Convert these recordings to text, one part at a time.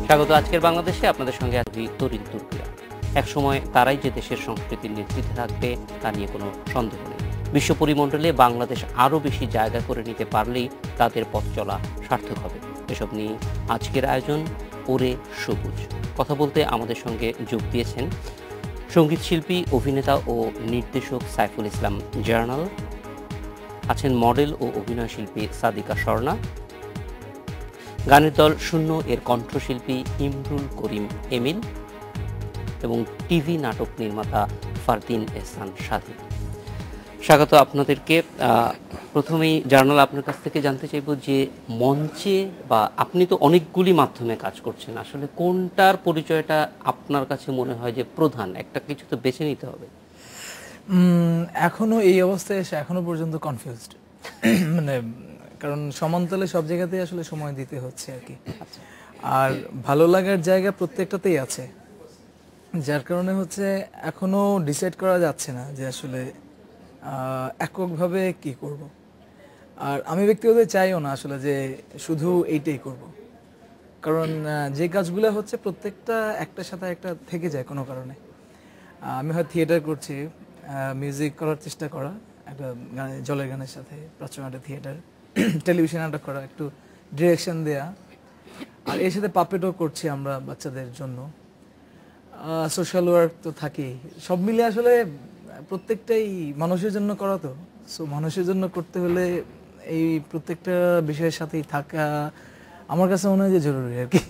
স্বাগত আজকের বাংলাদেশে। আপনাদের সঙ্গে আছি তরিন তুর্কিয়া। একসময় তারাই যে দেশের সংস্কৃতির নেতৃত্বে থাকবে তা নিয়ে কোনো সন্দেহ নেই। বিশ্ব পরিমণ্ডলে বাংলাদেশ আরও বেশি জায়গা করে নিতে পারলেই তাদের পথ চলা সার্থক হবে। এসব নিয়ে আজকের আয়োজন ওরে সবুজ। কথা বলতে আমাদের সঙ্গে যোগ দিয়েছেন সঙ্গীত শিল্পী, অভিনেতা ও নির্দেশক সাইফুল ইসলাম জার্নাল, আছেন মডেল ও অভিনয় শিল্পী সাদিকা স্বর্ণা, গানের দল শূন্য এর কণ্ঠশিল্পী ইমরুল করিম এমিল এবং টিভি নাটক নির্মাতা ফারদিন এহসান স্বাধীন। স্বাগত আপনাদেরকে। প্রথমেই জার্নাল আপনার কাছ থেকে জানতে চাইব যে মঞ্চে বা আপনি তো অনেকগুলি মাধ্যমে কাজ করছেন, আসলে কোনটার পরিচয়টা আপনার কাছে মনে হয় যে প্রধান? একটা কিছু তো বেছে নিতে হবে। এখনো এই অবস্থায় এসে এখনো পর্যন্ত কনফিউজড, মানে কারণ সমান্তরালে সব জায়গাতেই আসলে সময় দিতে হচ্ছে আর কি। আর ভালো লাগার জায়গা প্রত্যেকটাতেই আছে, যার কারণে হচ্ছে এখনো ডিসাইড করা যাচ্ছে না যে আসলে এককভাবে কি করব। আর আমি ব্যক্তিগত চাইও না আসলে যে শুধু এইটাই করব, কারণ যে কাজগুলো হচ্ছে প্রত্যেকটা একটার সাথে একটা থেকে যায় কোনো কারণে। আমি হয় থিয়েটার করছি, মিউজিক করার চেষ্টা করা, একটা জলের গানের সাথে প্রাচ্যনাটক থিয়েটার, টেলিভিশন নাটক করা, একটু ডিরেকশন দেয়া, আর এর সাথে পাপেটও করছি আমরা বাচ্চাদের জন্য, সোশ্যাল ওয়ার্ক তো থাকেই। সব মিলে আসলে প্রত্যেকটাই মানুষের জন্য করা, তো সো মানুষের জন্য করতে হলে এই প্রত্যেকটা বিষয়ের সাথেই থাকা আমার কাছে মনে হয় যে জরুরি আর কি।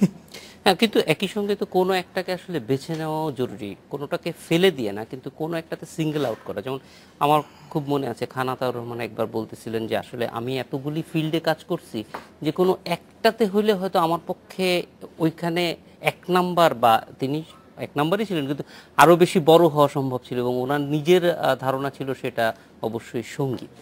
হ্যাঁ, কিন্তু একই সঙ্গে তো কোনো একটাকে আসলে বেছে নেওয়াও জরুরি, কোনোটাকে ফেলে দিয়ে না, কিন্তু কোনো একটাতে সিঙ্গেল আউট করা। যেমন আমার খুব মনে আছে খান আতাউর রহমান একবার বলতেছিলেন যে আসলে আমি এতগুলি ফিল্ডে কাজ করছি যে কোনো একটাতে হইলে হয়তো আমার পক্ষে ওইখানে এক নাম্বার, বা তিনি এক নাম্বারই ছিলেন কিন্তু আরও বেশি বড় হওয়া সম্ভব ছিল, এবং ওনার নিজের ধারণা ছিল সেটা অবশ্যই সঙ্গীত।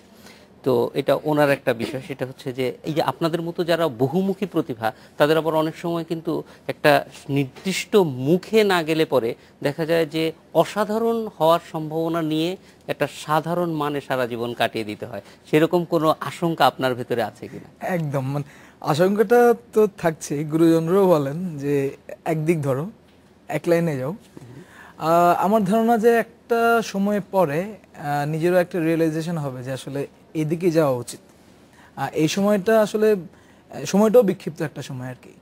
তো এটা ওনার একটা বিষয়, সেটা হচ্ছে যে এই যে আপনাদের মতো যারা বহুমুখী প্রতিভা, তাদের আবার অনেক সময় কিন্তু একটা নির্দিষ্ট মুখে না গেলে পরে দেখা যায় যে অসাধারণ হওয়ার সম্ভাবনা নিয়ে একটা সাধারণ মানে সারা জীবন কাটিয়ে দিতে হয়। সেরকম কোনো আশঙ্কা আপনার ভেতরে আছে কিনা? একদম, মানে আশঙ্কাটা তো থাকছে। গুরুজনরাও বলেন যে একদিক ধরো, এক লাইনে যাও। আমার ধারণা যে একটা সময় পরে নিজেরও একটা রিয়েলাইজেশন হবে যে আসলে এদিকে যাওয়া উচিত। এই সময়টা আসলে সময়টাও বিক্ষিপ্ত একটা সময় আর কি,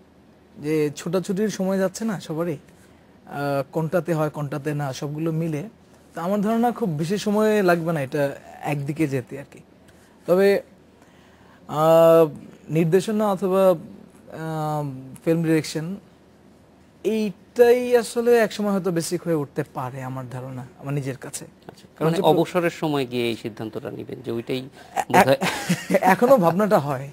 যে ছোটাছুটির সময় যাচ্ছে না সবারই, কোনটাতে হয় কোনটাতে না, সবগুলো মিলে। তো আমার ধারণা খুব বেশি সময় লাগবে না এটা একদিকে যেতে আর কি। তবে নির্দেশনা অথবা ফিল্ম ডিরেকশন এইটাই আসলে একসময় হয়তো বেসিক হয়ে উঠতে পারে আমার ধারণা, আমার নিজের কাছে। কারণ অবসরের সময় গিয়ে এই সিদ্ধান্তটা নেবেন যে ওইটাই এখনো ভাবনাটা হয়।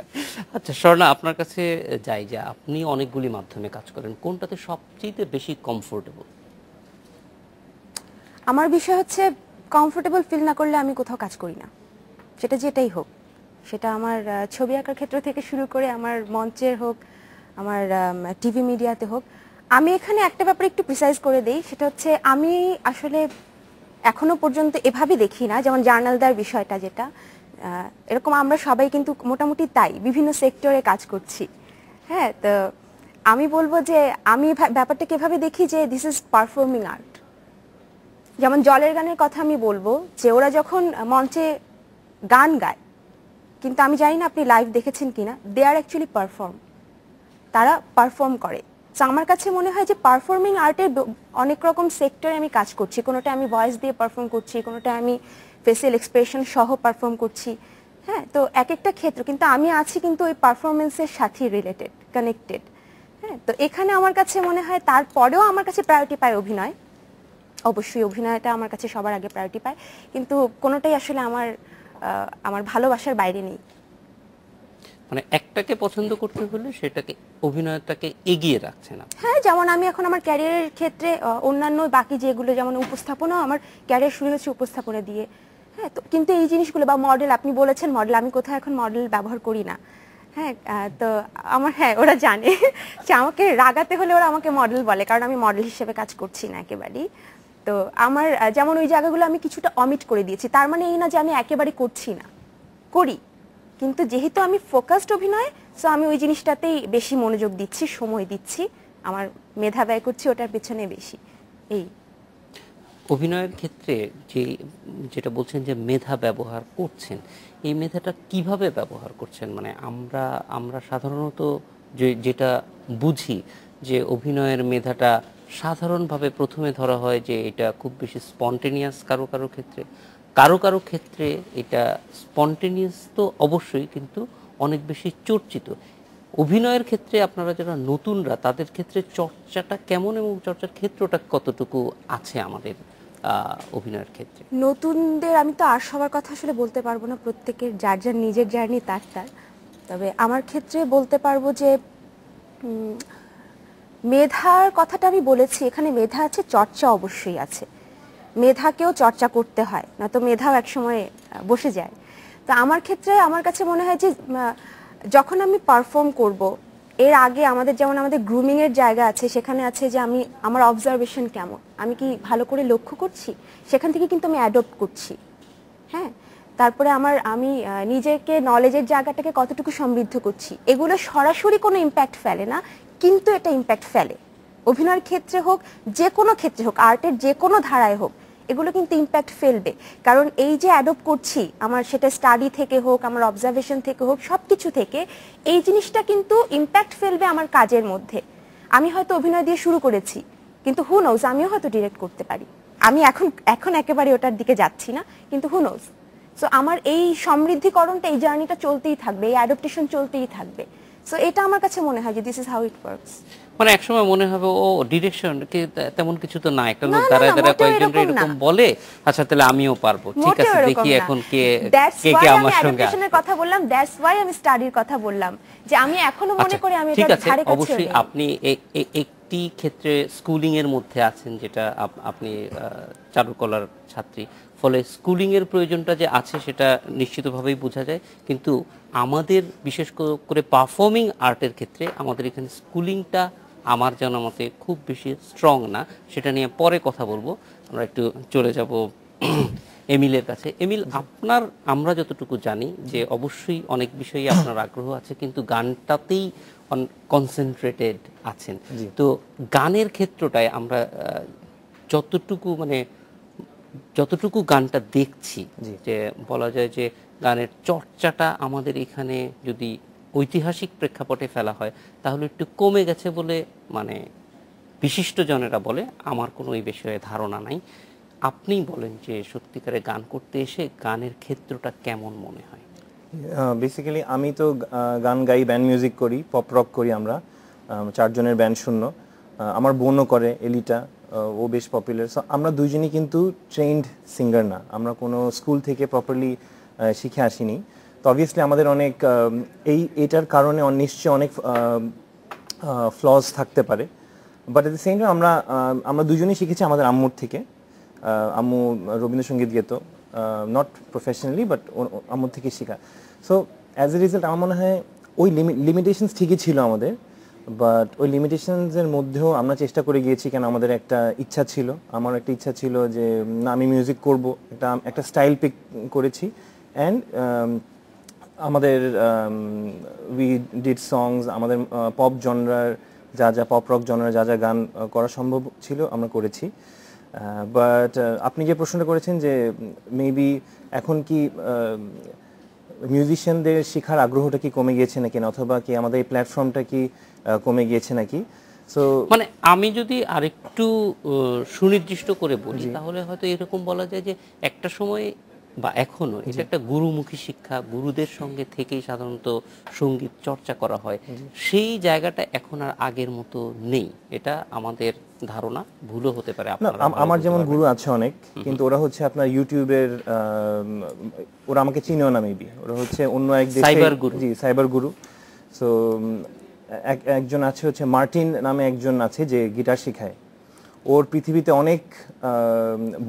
আচ্ছা স্বর্ণা, আপনার কাছে যাই, যে আপনি অনেকগুলি মাধ্যমে কাজ করেন, কোনটাতে সবচেয়ে বেশি কমফোর্টেবল? আমার বিষয় হচ্ছে কমফোর্টেবল ফিল না করলে আমি কোথাও কাজ করি না, সেটা যেটাই হোক। সেটা আমার ছবি আঁকার ক্ষেত্র থেকে শুরু করে আমার মঞ্চের হোক, আমার টিভি মিডিয়াতে হোক। আমি এখানে একটা ব্যাপারে একটু প্রিসাইজ করে দেই, সেটা হচ্ছে আমি আসলে এখনো পর্যন্ত এভাবে দেখি না, যেমন জার্নালদার বিষয়টা যেটা এরকম আমরা সবাই কিন্তু মোটামুটি তাই বিভিন্ন সেক্টরে কাজ করছি। হ্যাঁ, তো আমি বলবো যে আমি ব্যাপারটাকে এভাবে দেখি যে দিস ইজ পারফর্মিং আর্ট। যেমন জলের গানের কথা আমি বলবো যে ওরা যখন মঞ্চে গান গায়, কিন্তু আমি জানি না আপনি লাইভ দেখেছেন কিনা, দে আর অ্যাকচুয়ালি পারফর্ম, তারা পারফর্ম করে। সো আমার কাছে মনে হয় যে পারফর্মিং আর্টের অনেক রকম সেক্টরে আমি কাজ করছি, কোনোটা আমি ভয়েস দিয়ে পারফর্ম করছি, কোনোটা আমি ফেসিয়াল এক্সপ্রেশন সহ পারফর্ম করছি। হ্যাঁ, তো এক একটা ক্ষেত্র কিন্তু আমি আছি কিন্তু ওই পারফরমেন্সের সাথে রিলেটেড, কানেক্টেড। হ্যাঁ, তো এখানে আমার কাছে মনে হয় তারপরেও আমার কাছে প্রায়োরিটি পায় অভিনয়। অবশ্যই অভিনয়টা আমার কাছে সবার আগে প্রায়োরিটি পায়, কিন্তু কোনোটাই আসলে আমার ভালোবাসার বাইরে নেই। মানে একটাকে পছন্দ করতে হলে সেটাকে, অভিনয়টাকে এগিয়ে রাখছে না। হ্যাঁ, যেমন আমি এখন আমার ক্যারিয়ারের ক্ষেত্রে অন্যান্য বাকি যেগুলো, যেমন উপস্থাপনা, আমার ক্যারিয়ার শুরু হচ্ছে উপস্থাপনা দিয়ে। হ্যাঁ, তো কিন্তু এই জিনিসগুলো বা মডেল, আপনি বলেছেন মডেল, আমি কোথাও এখন মডেল ব্যবহার করি না। হ্যাঁ, তো আমার, হ্যাঁ ওরা জানে যে আমাকে রাগাতে হলে ওরা আমাকে মডেল বলে, কারণ আমি মডেল হিসেবে কাজ করছি না একেবারেই। তো আমার যেমন ওই জায়গাগুলো আমি কিছুটা অমিট করে দিয়েছি, তার মানে এই না যে আমি একেবারে করছি না, করি, কিন্তু যেহেতু আমি ফোকাসড অভিনয়, সো আমি ওই জিনিসটাতেই বেশি মনোযোগ দিচ্ছি, সময় দিচ্ছি। আমার মেধা ব্যয় করছি ওটার পেছনে বেশি। এই অভিনয়ের ক্ষেত্রে যেটা বলছেন যে মেধা ব্যবহার করছেন, এই মেধাটা কিভাবে ব্যবহার করছেন? মানে আমরা সাধারণত যেটা বুঝি যে অভিনয়ের মেধাটা সাধারণভাবে প্রথমে ধরা হয় যে এটা খুব বেশি স্পন্টেনিয়াস কারো কারো ক্ষেত্রে, কারো কারো ক্ষেত্রে এটা স্পন্টেনিয়াস তো অবশ্যই, কিন্তু অনেক বেশি চর্চিত। অভিনয়ের ক্ষেত্রে আপনারা যারা নতুনরা তাদের ক্ষেত্রে চর্চাটা কেমন এবং চর্চার ক্ষেত্রটা কতটুকু আছে আমাদের অভিনয়ের ক্ষেত্রে? নতুনদের আমি তো আর সবার কথা আসলে বলতে পারবো না, প্রত্যেকের যার যার নিজের জার্নি তার তার। তবে আমার ক্ষেত্রে বলতে পারবো যে মেধার কথাটা আমি বলেছি, এখানে মেধা আছে, চর্চা অবশ্যই আছে। মেধাকেও চর্চা করতে হয়, না তো মেধাও একসময় বসে যায়। তো আমার ক্ষেত্রে আমার কাছে মনে হয় যে যখন আমি পারফর্ম করব, এর আগে আমাদের যেমন আমাদের গ্রুমিং এর জায়গা আছে, সেখানে আছে যে আমি আমার অবজারভেশন কেমন, আমি কি ভালো করে লক্ষ্য করছি, সেখান থেকে কিন্তু আমি অ্যাডপ্ট করছি। হ্যাঁ, তারপরে আমি নিজেকে নলেজের জায়গাটাকে কতটুকু সমৃদ্ধ করছি, এগুলো সরাসরি কোনো ইম্প্যাক্ট ফেলে না, কিন্তু এটা ইম্প্যাক্ট ফেলে। অভিনয়ের ক্ষেত্রে হোক, যে কোনো ক্ষেত্রে হোক, আর্টের যে কোনো ধারায় হোক, এগুলো কিন্তু ইম্প্যাক্ট ফেলবে। কারণ এই যে অ্যাডপ্ট করছি, আমার সেটা স্টাডি থেকে হোক, আমার অবজারভেশন থেকে হোক, সব কিছু থেকে এই জিনিসটা কিন্তু ইম্প্যাক্ট ফেলবে আমার কাজের মধ্যে। আমি হয়তো অভিনয় দিয়ে শুরু করেছি, কিন্তু হু নোজ আমিও হয়তো ডিরেক্ট করতে পারি। আমি এখন একেবারে ওটার দিকে যাচ্ছি না, কিন্তু হু নোজ। সো আমার এই সমৃদ্ধিকরণটা, এই জার্নিটা চলতেই থাকবে, এই অ্যাডপ্টেশন চলতেই থাকবে। সো এটা আমার কাছে মনে হয় যে this is how it works. মানে একসময় মনে হবে ও ডিরেকশন তেমন কিছু তো না, একটা লোক দাঁড়ায় দাঁড়ায় কয়েকজন এরকম বলে, আচ্ছা তাহলে আমিও পারবো, ঠিক আছে দেখি এখন কে কে আমার সঙ্গে আছে। কথা বললাম, দ্যাটস ওয়াই আমি স্টাডির কথা বললাম, যে আমি এখনো মনে করি আমি এটা ধারে কাছে। অবশ্যই আপনি একটি ক্ষেত্রে স্কুলিং এর মধ্যে আছেন, যেটা আপনি চারুকলার ছাত্রী, ফলে স্কুলিং এর প্রয়োজনটা যে আছে সেটা নিশ্চিতভাবেই বোঝা যায়। কিন্তু আমাদের বিশেষ করে পারফর্মিং আর্টের ক্ষেত্রে আমাদের এখানে স্কুলিংটা আমার জানা মতে খুব বেশি স্ট্রং না। সেটা নিয়ে পরে কথা বলবো। আমরা একটু চলে যাব এমিলের কাছে। এমিল, আমরা যতটুকু জানি যে অবশ্যই অনেক বিষয়ে আপনার আগ্রহ আছে, কিন্তু গানটাতেই কনসেন্ট্রেটেড আছেন। তো গানের ক্ষেত্রটায় আমরা যতটুকু গানটা দেখছি, যে বলা যায় যে গানের চর্চাটা আমাদের এখানে যদি ঐতিহাসিক প্রেক্ষাপটে ফেলা হয় তাহলে একটু কমে গেছে বলে মানে বিশিষ্টজনেরা বলে। আমার কোনো এই বিষয়ে ধারণা নাই। আপনি বলেন যে সত্যিকারে গান করতে এসে গানের ক্ষেত্রটা কেমন মনে হয়? বেসিক্যালি আমি তো গান গাই, ব্যান্ড মিউজিক করি, পপ রক করি। আমরা 4 জনের ব্যান্ড শূন্য। আমার বোনও করে, এলিটা, ও বেশ পপুলার। সো আমরা দুইজনই কিন্তু ট্রেন্ড সিঙ্গার না, আমরা কোনো স্কুল থেকে প্রপারলি শিখে আসিনি। তো অবভিয়াসলি আমাদের অনেক এটার কারণে নিশ্চয়ই অনেক ফ্লজ থাকতে পারে, but at the same time আমরা দুজনেই শিখেছি আমাদের আম্মুর থেকে। আম্মু রবীন্দ্রসঙ্গীত গেতো, নট প্রফেশনালি, বাট আম্মুর থেকে শেখা। সো অ্যাজ এ রিজাল্ট আমার মনে হয় ওই লিমিটেশনস ঠিকই ছিল আমাদের, বাট ওই লিমিটেশনসের মধ্যেও আমরা চেষ্টা করে গিয়েছি। কেন আমাদের একটা ইচ্ছা ছিল, আমার একটা ইচ্ছা ছিল যে না আমি মিউজিক করব, একটা স্টাইল পিক করেছি। অ্যান্ড আমাদের উই ডিড সংস, আমাদের পপ জনরার যা পপ রক জনরার যা গান করা সম্ভব ছিল আমরা করেছি। বাট আপনি যে প্রশ্নটা করেছেন যে মেবি এখন কি মিউজিশিয়ানদের শেখার আগ্রহটা কি কমে গিয়েছে নাকি, অথবা কি আমাদের এই প্ল্যাটফর্মটা কি কমে গিয়েছে নাকি? সো মানে আমি যদি আরেকটু সুনির্দিষ্ট করে বলি তাহলে হয়তো এরকম বলা যায় যে একটা সময় বা এখনো এটা একটা গুরুমুখী শিক্ষা, গুরুদের সঙ্গে থেকেই সাধারণত সঙ্গীত চর্চা করা হয়। সেই জায়গাটা এখন আর আগের মতো নেই, এটা আমাদের ধারণা, ভুলও হতে পারে। আমার যেমন গুরু আছে অনেক, কিন্তু ওরা হচ্ছে আপনার ইউটিউবের, ওরা আমাকে চিনেও না মেবি, ওরা হচ্ছে অন্য এক দেশে সাইবার গুরু। জি, সাইবার গুরু। সো একজন আছে হচ্ছে মার্টিন নামে একজন আছে যে গিটার শেখায়। ওর পৃথিবীতে অনেক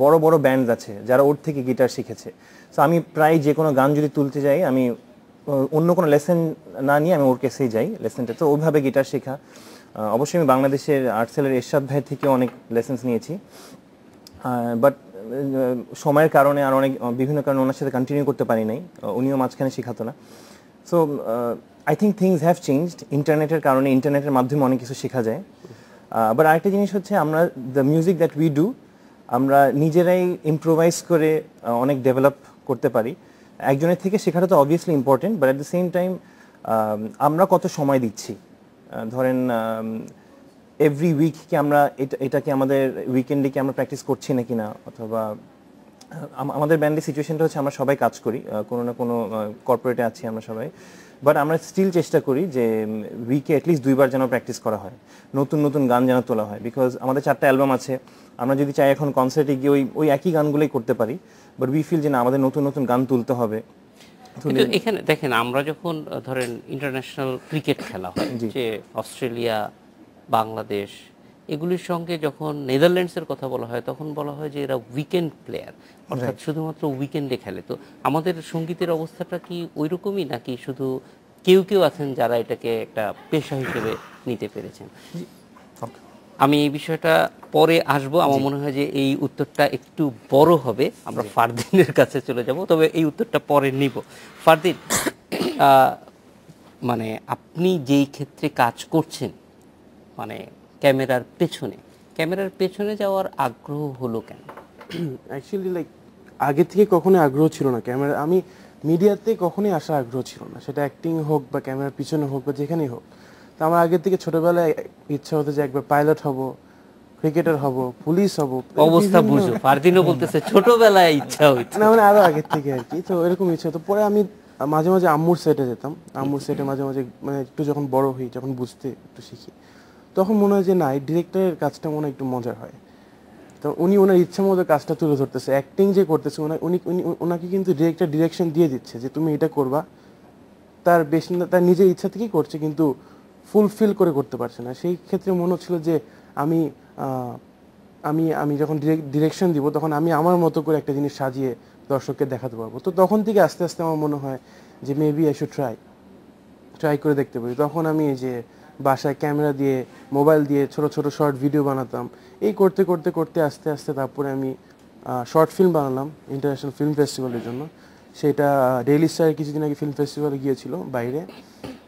বড় বড় ব্যান্ডস আছে যারা ওর থেকে গিটার শিখেছে। সো আমি প্রায় যে কোনো গান যদি তুলতে যাই, আমি অন্য কোনো লেসন না নিয়ে আমি ওর কাছেই যাই লেসনটা। তো ওইভাবে গিটার শেখা। অবশ্যই আমি বাংলাদেশের আর্টসেলের এরশাদ ভাই থেকে অনেক লেসন্স নিয়েছি, বাট সময়ের কারণে আর বিভিন্ন কারণে ওনার সাথে কন্টিনিউ করতে পারি নাই, উনিও মাঝখানে শেখাতো না। So I think things have changed. ইন্টারনেটের কারণে, ইন্টারনেটের মাধ্যমে অনেক কিছু শেখা যায়। আবার আরেকটা জিনিস হচ্ছে আমরা the music that we do আমরা নিজেরাই ইম্প্রোভাইজ করে অনেক ডেভেলপ করতে পারি। একজনের থেকে শেখাটা তো obviously important, but at the same time আমরা কত সময় দিচ্ছি। ধরেন এভরি উইক কি আমরা এটাকে আমাদের উইকেন্ডে কি আমরা প্র্যাকটিস করছি নাকি না, অথবা আমাদের ব্যান্ডের সিচুয়েশনটা হচ্ছে আমরা সবাই কাজ করি, কোনো না কোনো কর্পোরেটে আছি আমরা সবাই, বাট আমরা স্টিল চেষ্টা করি যে উইকে অ্যাটলিস্ট 2বার যেন প্র্যাকটিস করা হয়, নতুন নতুন গান যেন তোলা হয়। বিকজ আমাদের 4টা অ্যালবাম আছে, আমরা যদি চাই এখন কনসার্টে গিয়ে ওই একই গানগুলোই করতে পারি, বাট উই ফিল যে না আমাদের নতুন নতুন গান তুলতে হবে। কিন্তু এখানে দেখেন, আমরা যখন ধরেন ইন্টারন্যাশনাল ক্রিকেট খেলা হয়, যে অস্ট্রেলিয়া, বাংলাদেশ, এগুলির সঙ্গে যখন নেদারল্যান্ডসের কথা বলা হয়, তখন বলা হয় যে এরা উইকেন্ড প্লেয়ার, অর্থাৎ শুধুমাত্র উইকেন্ডে খেলে। তো আমাদের সঙ্গীতের অবস্থাটা কি ওই রকমই, নাকি শুধু কেউ কেউ আছেন যারা এটাকে একটা পেশা হিসেবে নিতে পেরেছেন? আমি এই বিষয়টা পরে আসবো। আমার মনে হয় যে এই উত্তরটা একটু বড় হবে, আমরা ফারদিনের কাছে চলে যাব, তবে এই উত্তরটা পরে নিব। ফারদিন, মানে আপনি যেই ক্ষেত্রে কাজ করছেন, মানে ক্যামেরার পেছনে যাওয়ার আগ্রহ হলো কেন? অ্যাকচুয়ালি লাইক আগে থেকে কখনোই আগ্রহ ছিল না ক্যামেরা, আমি মিডিয়াতে কখনোই আসার আগ্রহ ছিল না, সেটা অ্যাক্টিং হোক বা ক্যামেরার পিছনে হোক বা যেখানেই হোক। তো আমার আগে থেকে ছোটবেলায় ইচ্ছা হতো যে একবার পাইলট হব, ক্রিকেটার হব, পুলিশ হব। অবস্থা বুঝো, ফারদিনও বলতেছে ছোটবেলায় ইচ্ছা হইতো না, মানে আরো আগের থেকে আর কি। তো এরকম ইচ্ছা হতো। পরে আমি মাঝে মাঝে আম্মুর সেটে যেতাম, আম্মুর সেটে মাঝে মাঝে মানে একটু যখন বড় হই, যখন বুঝতে একটু শিখি, তখন মনে হয় যে না, এই ডিরেক্টরের কাজটা মনে হয় একটু মজার হয়। তো উনি ওনার ইচ্ছা মতো কাজটা তুলে ধরতেছে, অ্যাক্টিং যে করতেছে, ওনাকে কিন্তু ডিরেক্টর ডিরেকশন দিয়ে দিচ্ছে যে তুমি এটা করবা, তার বেশি না, তার নিজের ইচ্ছা থেকেই করছে, কিন্তু ফুলফিল করে করতে পারছে না। সেই ক্ষেত্রে মনে হচ্ছিল যে আমি আমি আমি যখন ডিরেকশন দিব, তখন আমি আমার মতো করে একটা জিনিস সাজিয়ে দর্শককে দেখাতে পারবো। তো তখন থেকে আস্তে আস্তে আমার মনে হয় যে মেবি আই শুড ট্রাই করে দেখতে পারি। তখন আমি এই যে বাসায় ক্যামেরা দিয়ে, মোবাইল দিয়ে ছোট ছোট শর্ট ভিডিও বানাতাম। এই করতে করতে করতে আস্তে আস্তে তারপরে আমি শর্ট ফিল্ম বানালাম ইন্টারন্যাশনাল ফিল্ম ফেস্টিভ্যালের জন্য। সেটা ডেইলি স্টারে কিছুদিন আগে ফিল্ম ফেস্টিভ্যালে গিয়েছিল বাইরে।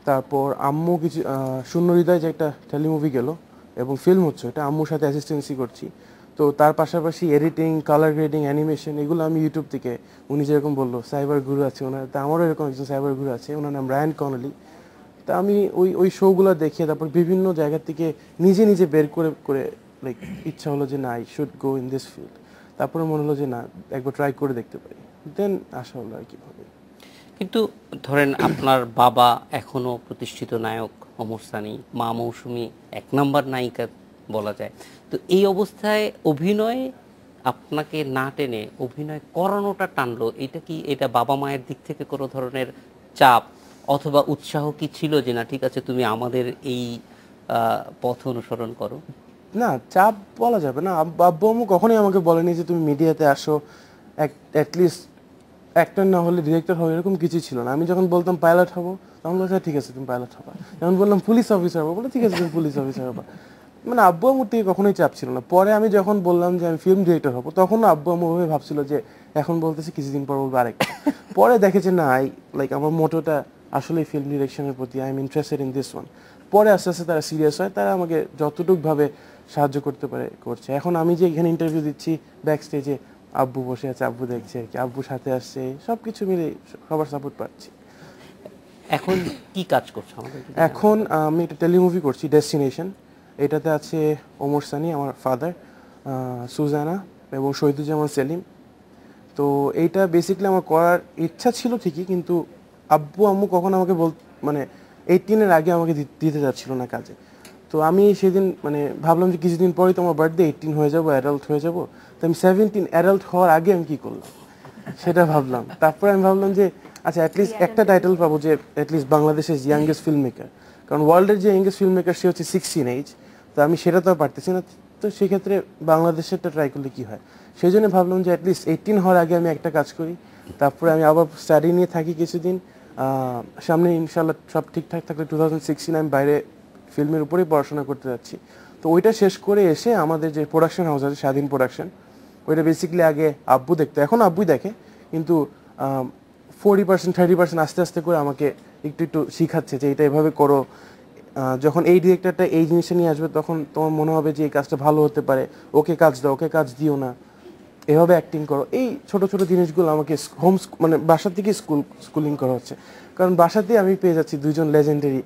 তারপর আম্মু কিছু শূন্য হৃদয় যে একটা টেলিমুভি গেল এবং ফিল্ম হচ্ছে, এটা আম্মুর সাথে অ্যাসিস্ট্যান্সি করছি। তো তার পাশাপাশি এডিটিং, কালার গ্রেডিং, অ্যানিমেশন, এগুলো আমি ইউটিউব থেকে, উনি যেরকম বললো সাইবার গুরু আছে ওনার, তা আমারও এরকম একজন সাইবার গুরু আছে, ওনার নাম রায়ান কনলি। তা আমি ওই শোগুলো দেখে তারপর বিভিন্ন জায়গা থেকে নিজে নিজে বের করে করে লাইক ইচ্ছা হলো যে না, I should go in this field. তারপরে মনে হলো যে না, একবার ট্রাই করে দেখতে পারি, দেন আসা হলো আর কি ভাবে। কিন্তু ধরেন আপনার বাবা এখনো প্রতিষ্ঠিত নায়ক ওমর সানি, মা মৌসুমী 1 নাম্বার নায়িকা বলা যায়। তো এই অবস্থায় অভিনয় আপনাকে না টেনে অভিনয় করানোটা টানলো, এটা বাবা মায়ের দিক থেকে কোনো ধরনের চাপ অথবা উৎসাহ কি ছিল যে না ঠিক আছে তুমি আমাদের এই পথ অনুসরণ করো? না, চাপ বলা যাবে না। আব্বু আম্মু কখনোই আমাকে বলেনি যে তুমি মিডিয়াতে আসো, অ্যাটলিস্ট অ্যাক্টর না হলে ডিরেক্টর হবো, এরকম কিছু ছিল না। আমি যখন বলতাম পাইলট হবো, তখন বলছে ঠিক আছে তুমি পাইলট হবা। যখন বললাম পুলিশ অফিসার হবো, বলে ঠিক আছে তুমি পুলিশ অফিসার হবা। মানে আব্বু আম্মুর থেকে কখনোই চাপ ছিল না। পরে আমি যখন বললাম যে আমি ফিল্ম ডিরেক্টর হবো, তখনও আব্বু আম্মু ভাবে ভাবছিল যে এখন বলতেছে কিছুদিন পর বলবো আরেকটা। পরে দেখেছে না, লাইক আমার মোটোটা আসলে ফিল্ম ডিরেকশনের প্রতি, I am interested in this one. পরে আস্তে আস্তে তারা সিরিয়াস হয়, তারা আমাকে যতটুকু ভাবে সাহায্য করতে পারে করছে। এখন আমি যে এখানে ইন্টারভিউ দিচ্ছি, ব্যাক স্টেজে আব্বু বসে আছে, আব্বু দেখছে আর কি, আব্বু সাথে আসছে, সবকিছু মিলে সবার সাপোর্ট পাচ্ছি। এখন কি কাজ করছো আমাদের? এখন আমি একটা টেলিমুভি করছি, ডেস্টিনেশন। এটাতে আছে ওমর সানি, আমার ফাদার, সুজানা এবং শহীদুজ্জামান সেলিম। তো এইটা বেসিক্যালি আমার করার ইচ্ছা ছিল ঠিকই, কিন্তু আব্বু আম্মু কখন আমাকে মানে 18-এর আগে আমাকে দিতে যাচ্ছিল না কাজে। তো আমি সেদিন মানে ভাবলাম যে কিছুদিন পরেই তো আমার বার্থডে, 18 হয়ে যাবো, অ্যাডাল্ট হয়ে যাবো। তো আমি 17 অ্যাডাল্ট হওয়ার আগে আমি কী করলাম সেটা ভাবলাম। তারপরে আমি ভাবলাম যে আচ্ছা অ্যাটলিস্ট একটা টাইটেল পাবো যে অ্যাটলিস্ট বাংলাদেশের ইয়াংগেস্ট ফিল্ম মেকার, কারণ ওয়ার্ল্ডের যে ইয়াংগেস্ট ফিল্ম মেকার সে হচ্ছে 16 এজ। তো আমি সেটা তো পারতেছি না, তো সেক্ষেত্রে বাংলাদেশেরটা ট্রাই করলে কী হয়। সেই জন্য ভাবলাম যে অ্যাটলিস্ট 18 হওয়ার আগে আমি একটা কাজ করি, তারপরে আমি আবার স্টাডি নিয়ে থাকি কিছুদিন। সামনে ইনশাল্লাহ সব ঠিকঠাক থাকলে 2016 আমি বাইরে ফিল্মের উপরেই পড়াশোনা করতে যাচ্ছি। তো ওইটা শেষ করে এসে আমাদের যে প্রোডাকশন হাউস আছে স্বাধীন প্রোডাকশন, ওইটা বেসিক্যালি আগে আব্বু দেখতো, এখন আব্বুই দেখে, কিন্তু 40% 30% আস্তে আস্তে করে আমাকে একটু একটু শিখাচ্ছে যে এটা এভাবে করো, যখন এই ডিরেক্টরটা এই জিনিসটা নিয়ে আসবে তখন তোমার মনে হবে যে এই কাজটা ভালো হতে পারে, ওকে কাজ দাও, ওকে কাজ দিও না, এভাবে অ্যাক্টিং করো। এই ছোট ছোট জিনিসগুলো আমাকে মানে বাসা থেকে স্কুলিং করা হচ্ছে, কারণ বাসাতেই আমি পেয়ে যাচ্ছি দুইজন লেজেন্ডারি